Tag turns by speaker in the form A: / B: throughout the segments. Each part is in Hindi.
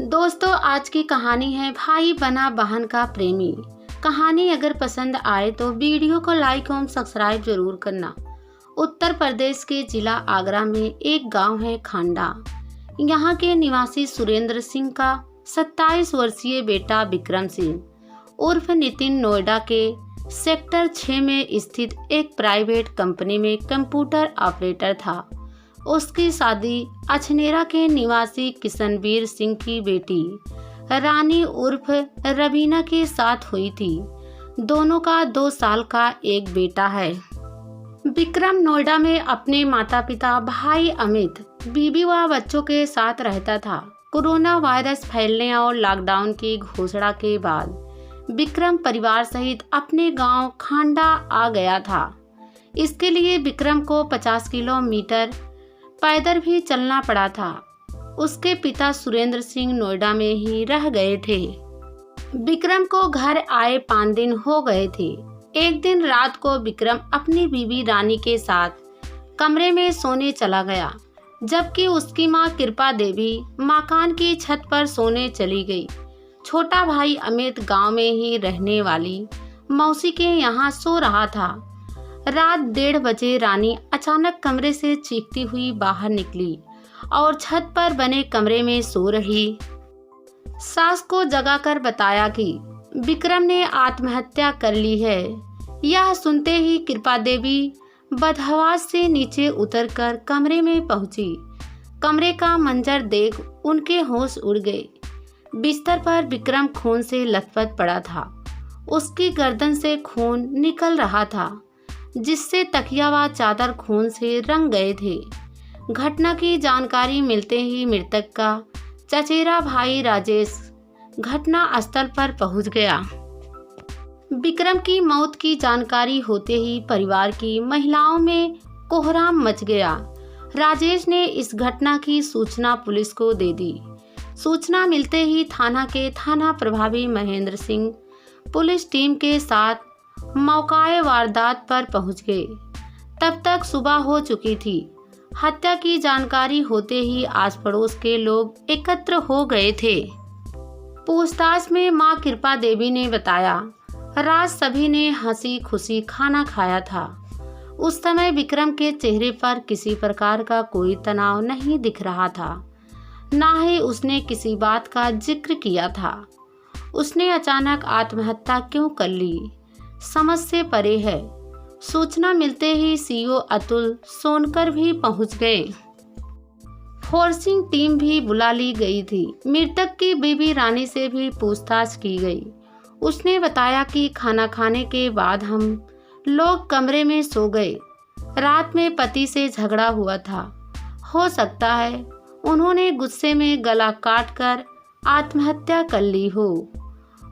A: दोस्तों, आज की कहानी है भाई बना बहन का प्रेमी। कहानी अगर पसंद आए तो वीडियो को लाइक और सब्सक्राइब जरूर करना। उत्तर प्रदेश के जिला आगरा में एक गांव है खांडा। यहाँ के निवासी सुरेंद्र सिंह का 27 वर्षीय बेटा विक्रम सिंह उर्फ नितिन नोएडा के सेक्टर 6 में स्थित एक प्राइवेट कंपनी में कंप्यूटर ऑपरेटर था। उसकी शादी अछनेरा के निवासी किशनवीर सिंह की बेटी रानी उर्फ रवीना के साथ हुई थी। दोनों का 2 साल का एक बेटा है। विक्रम नोएडा में अपने माता पिता, भाई अमित, बीबी व बच्चों के साथ रहता था। कोरोना वायरस फैलने और लॉकडाउन की घोषणा के बाद विक्रम परिवार सहित अपने गांव खांडा आ गया था। इसके लिए विक्रम को 50 किलोमीटर पैदल भी चलना पड़ा था। उसके पिता सुरेंद्र सिंह नोएडा में ही रह गए थे। विक्रम को घर आए 5 दिन हो गए थे। एक दिन रात को विक्रम अपनी बीवी रानी के साथ कमरे में सोने चला गया, जबकि उसकी मां कृपा देवी मकान की छत पर सोने चली गई। छोटा भाई अमित गांव में ही रहने वाली मौसी के यहाँ सो रहा था। रात 1:30 बजे रानी अचानक कमरे से चीखती हुई बाहर निकली और छत पर बने कमरे में सो रही सास को जगाकर बताया कि विक्रम ने आत्महत्या कर ली है। यह सुनते ही कृपा देवी बदहवास से नीचे उतरकर कमरे में पहुंची। कमरे का मंजर देख उनके होश उड़ गए। बिस्तर पर विक्रम खून से लथपथ पड़ा था। उसकी गर्दन से खून निकल रहा था, जिससे तकिया व चादर खून से रंग गए थे। घटना की जानकारी मिलते ही मृतक का चचेरा भाई राजेश घटना स्थल पर पहुंच गया। विक्रम की मौत की जानकारी होते ही परिवार की महिलाओं में कोहराम मच गया। राजेश ने इस घटना की सूचना पुलिस को दे दी। सूचना मिलते ही थाना प्रभारी महेंद्र सिंह पुलिस टीम के साथ मौकाए वारदात पर पहुंच गए। तब तक सुबह हो चुकी थी। हत्या की जानकारी होते ही आस पड़ोस के लोग एकत्र हो गए थे। पूछताछ में मां कृपा देवी ने बताया, रात सभी ने हंसी खुशी खाना खाया था। उस समय विक्रम के चेहरे पर किसी प्रकार का कोई तनाव नहीं दिख रहा था, ना ही उसने किसी बात का जिक्र किया था। उसने अचानक आत्महत्या क्यों कर ली, समझ से परे है। सूचना मिलते ही सीओ अतुल सोनकर भी पहुंच गए। फोर्सिंग टीम भी बुला ली गई थी। मृतक की बीबी रानी से भी पूछताछ की गई। उसने बताया कि खाना खाने के बाद हम लोग कमरे में सो गए। रात में पति से झगड़ा हुआ था। हो सकता है उन्होंने गुस्से में गला काटकर आत्महत्या कर ली हो।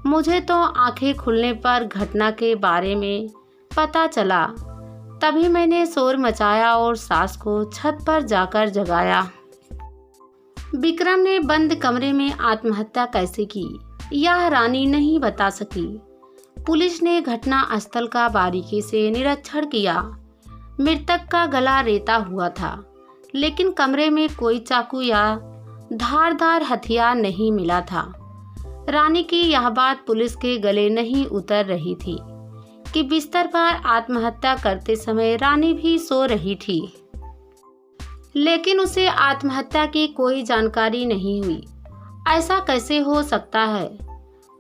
A: मुझे तो आंखें खुलने पर घटना के बारे में पता चला। तभी मैंने शोर मचाया और सास को छत पर जाकर जगाया। विक्रम ने बंद कमरे में आत्महत्या कैसे की, यह रानी नहीं बता सकी। पुलिस ने घटना स्थल का बारीकी से निरीक्षण किया। मृतक का गला रेता हुआ था, लेकिन कमरे में कोई चाकू या धारदार हथियार नहीं मिला था। रानी की यह बात पुलिस के गले नहीं उतर रही थी कि बिस्तर पर आत्महत्या करते समय रानी भी सो रही थी, लेकिन उसे आत्महत्या की कोई जानकारी नहीं हुई। ऐसा कैसे हो सकता है?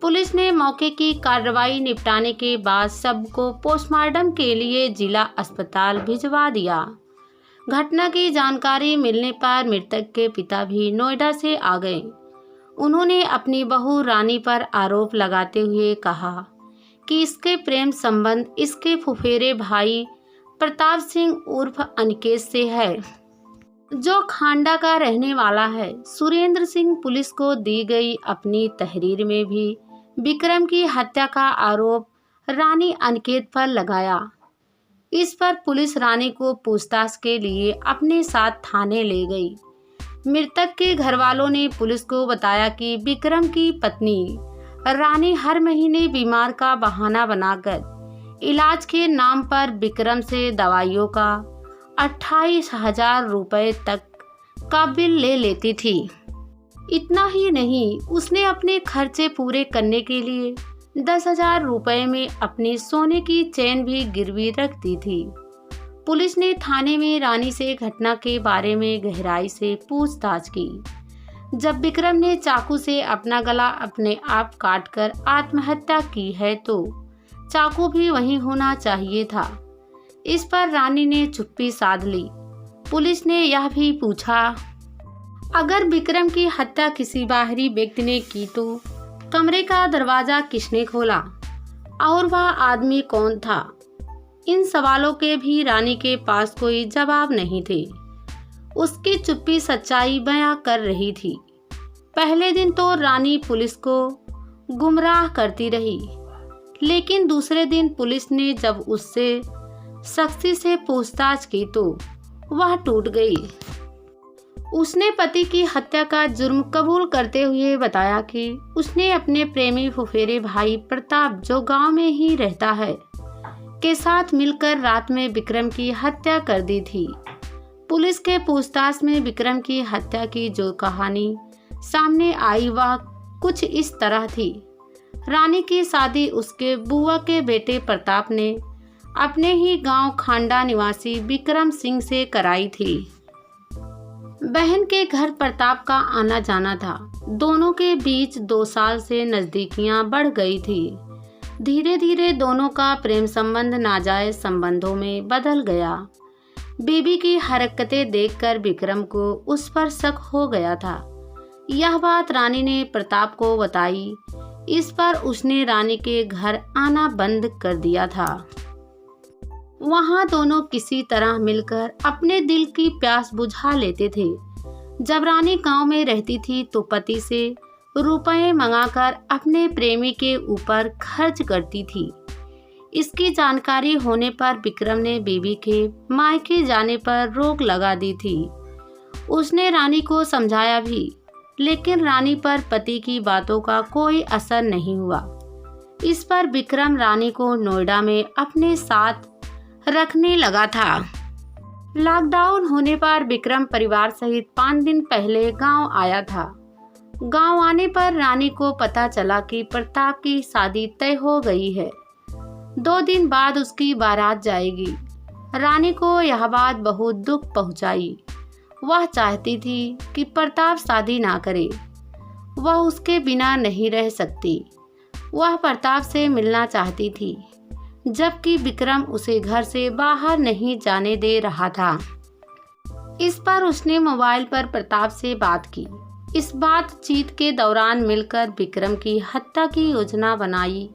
A: पुलिस ने मौके की कार्रवाई निपटाने के बाद सबको पोस्टमार्टम के लिए जिला अस्पताल भिजवा दिया। घटना की जानकारी मिलने पर मृतक के पिता भी नोएडा से आ गए। उन्होंने अपनी बहू रानी पर आरोप लगाते हुए कहा कि इसके प्रेम संबंध इसके फुफेरे भाई प्रताप सिंह उर्फ अनिकेत से है, जो खांडा का रहने वाला है। सुरेंद्र सिंह पुलिस को दी गई अपनी तहरीर में भी विक्रम की हत्या का आरोप रानी अनिकेत पर लगाया। इस पर पुलिस रानी को पूछताछ के लिए अपने साथ थाने ले गई। मृतक के घर वालों ने पुलिस को बताया कि विक्रम की पत्नी रानी हर महीने बीमार का बहाना बनाकर इलाज के नाम पर विक्रम से दवाइयों का 28,000 रुपए तक का बिल ले लेती थी। इतना ही नहीं, उसने अपने खर्चे पूरे करने के लिए 10,000 रुपए में अपनी सोने की चेन भी गिरवी रख दी थी। पुलिस ने थाने में रानी से घटना के बारे में गहराई से पूछताछ की। जब विक्रम ने चाकू से अपना गला अपने आप काटकर आत्महत्या की है तो चाकू भी वहीं होना चाहिए था। इस पर रानी ने चुप्पी साध ली। पुलिस ने यह भी पूछा, अगर विक्रम की हत्या किसी बाहरी व्यक्ति ने की तो कमरे का दरवाजा किसने खोला और वह आदमी कौन था? इन सवालों के भी रानी के पास कोई जवाब नहीं थे। उसकी चुप्पी सच्चाई बयां कर रही थी। पहले दिन तो रानी पुलिस को गुमराह करती रही, लेकिन दूसरे दिन पुलिस ने जब उससे सख्ती से पूछताछ की तो वह टूट गई। उसने पति की हत्या का जुर्म कबूल करते हुए बताया कि उसने अपने प्रेमी फुफेरे भाई प्रताप, जो गांव में ही रहता है, के साथ मिलकर रात में विक्रम की हत्या कर दी थी। पुलिस के पूछताछ में विक्रम की हत्या की जो कहानी सामने आई वह कुछ इस तरह थी। रानी की शादी उसके बुआ के बेटे प्रताप ने अपने ही गांव खांडा निवासी विक्रम सिंह से कराई थी। बहन के घर प्रताप का आना जाना था। दोनों के बीच 2 साल से नजदीकियां बढ़ गई थी। धीरे धीरे दोनों का प्रेम संबंध नाजायज संबंधों में बदल गया। बीबी की हरकतें देखकर विक्रम को उस पर शक हो गया था। यह बात रानी ने प्रताप को बताई। इस पर उसने रानी के घर आना बंद कर दिया था। वहां दोनों किसी तरह मिलकर अपने दिल की प्यास बुझा लेते थे। जब रानी गांव में रहती थी तो पति से रुपए मंगाकर अपने प्रेमी के ऊपर खर्च करती थी। इसकी जानकारी होने पर विक्रम ने बीवी के मायके जाने पर रोक लगा दी थी। उसने रानी को समझाया भी, लेकिन रानी पर पति की बातों का कोई असर नहीं हुआ। इस पर विक्रम रानी को नोएडा में अपने साथ रखने लगा था। लॉकडाउन होने पर विक्रम परिवार सहित 5 दिन पहले गांव आया था। गांव आने पर रानी को पता चला कि प्रताप की शादी तय हो गई है। 2 दिन बाद उसकी बारात जाएगी। रानी को यह बात बहुत दुख पहुंचाई। वह चाहती थी कि प्रताप शादी ना करे। वह उसके बिना नहीं रह सकती। वह प्रताप से मिलना चाहती थी, जबकि विक्रम उसे घर से बाहर नहीं जाने दे रहा था। इस पर उसने मोबाइल पर प्रताप से बात की। इस बातचीत के दौरान मिलकर विक्रम की हत्या की योजना बनाई।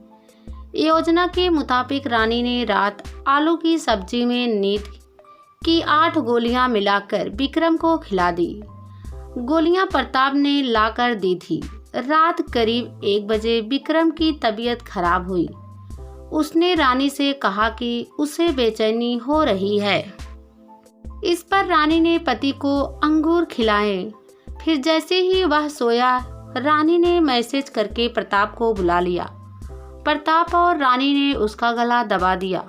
A: योजना के मुताबिक रानी ने रात आलू की सब्जी में नींद की 8 गोलियां मिलाकर विक्रम को खिला दी। गोलियां प्रताप ने लाकर दी थी। रात करीब 1 बजे विक्रम की तबीयत खराब हुई। उसने रानी से कहा कि उसे बेचैनी हो रही है। इस पर रानी ने पति को अंगूर खिलाए। फिर जैसे ही वह सोया, रानी ने मैसेज करके प्रताप को बुला लिया। प्रताप और रानी ने उसका गला दबा दिया।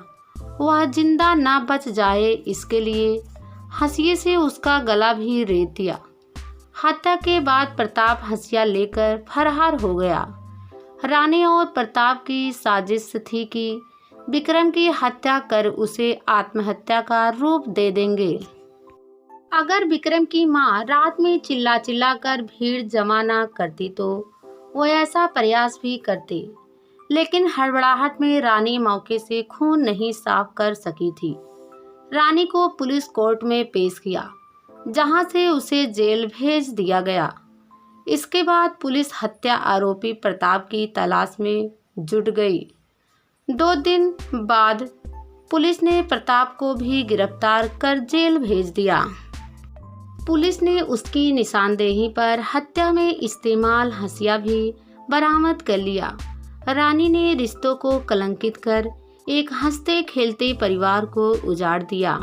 A: वह जिंदा ना बच जाए इसके लिए हंसिये से उसका गला भी रेत दिया। हत्या के बाद प्रताप हंसिया लेकर फरार हो गया। रानी और प्रताप की साजिश थी कि विक्रम की हत्या कर उसे आत्महत्या का रूप दे देंगे। अगर विक्रम की मां रात में चिल्ला चिल्ला कर भीड़ जमा ना करती तो वो ऐसा प्रयास भी करते, लेकिन हड़बड़ाहट में रानी मौके से खून नहीं साफ कर सकी थी। रानी को पुलिस कोर्ट में पेश किया, जहां से उसे जेल भेज दिया गया। इसके बाद पुलिस हत्या आरोपी प्रताप की तलाश में जुट गई। 2 दिन बाद पुलिस ने प्रताप को भी गिरफ्तार कर जेल भेज दिया। पुलिस ने उसकी निशानदेही पर हत्या में इस्तेमाल हंसिया भी बरामद कर लिया। रानी ने रिश्तों को कलंकित कर एक हंसते खेलते परिवार को उजाड़ दिया।